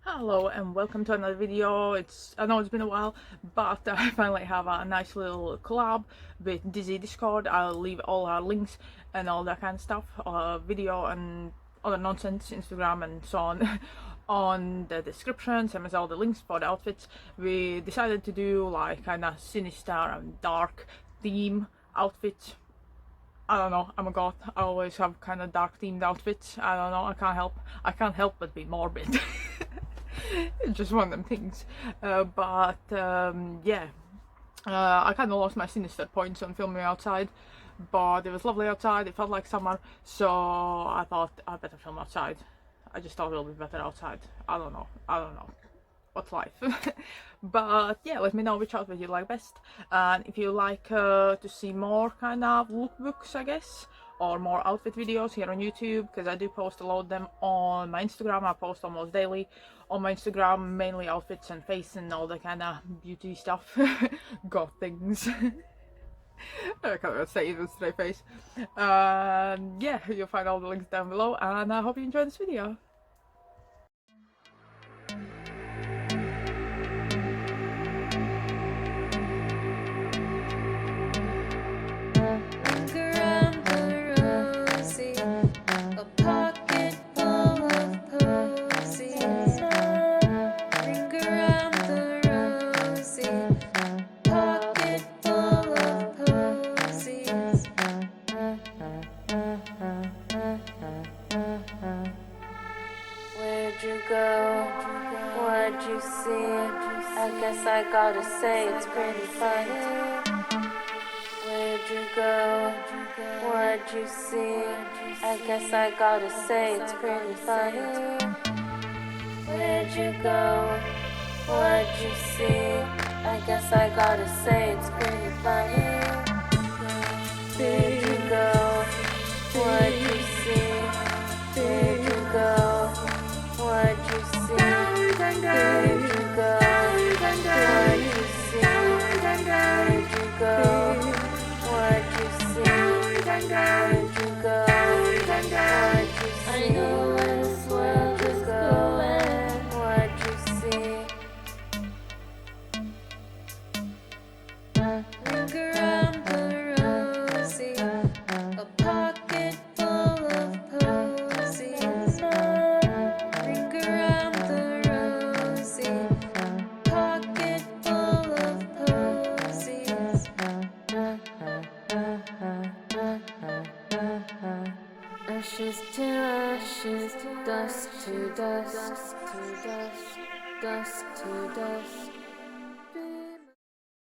Hello and welcome to another video. I know it's been a while, but I finally have a nice little collab with Dizzy Discord. I'll leave all our links and all that kind of stuff, video and other nonsense, Instagram and so on, on the description, same as all the links for the outfits. We decided to do like kind of sinister and dark theme outfits. I don't know, I'm a goth. I always have kind of dark themed outfits. I don't know, I can't help but be morbid. It's just one of them things. Yeah, I kind of lost my sinister points on filming outside, but it was lovely outside. It felt like summer, so I thought I better film outside. I just thought it'll be better outside. I don't know. What's life? But yeah, let me know which outfit you like best, and if you like to see more kind of lookbooks, I guess, or more outfit videos here on YouTube, because I do post a lot of them on my Instagram. I post almost daily on my Instagram, mainly outfits and face and all the kind of beauty stuff. Got things. I can't even say it with a straight face. Yeah, you'll find all the links down below, and I hope you enjoy this video. What'd you see? I guess I gotta say it's pretty funny. Where'd you go? What'd you see? I guess I gotta say it's pretty funny. Where'd you go? What'd you see? I guess I gotta say it's pretty funny. Where'd you go? What'd you see? Where'd you go? What'd you see? Where'd you go? What'd you see? Where'd you go? What'd you see? Where'd you go? What'd you see? I know where this world is going. What'd you see? Ring around the rosy, a pocket full of posies. Ring around the rosy, pocket full of posies. Ashes to ashes, dust to dust, dust to dust.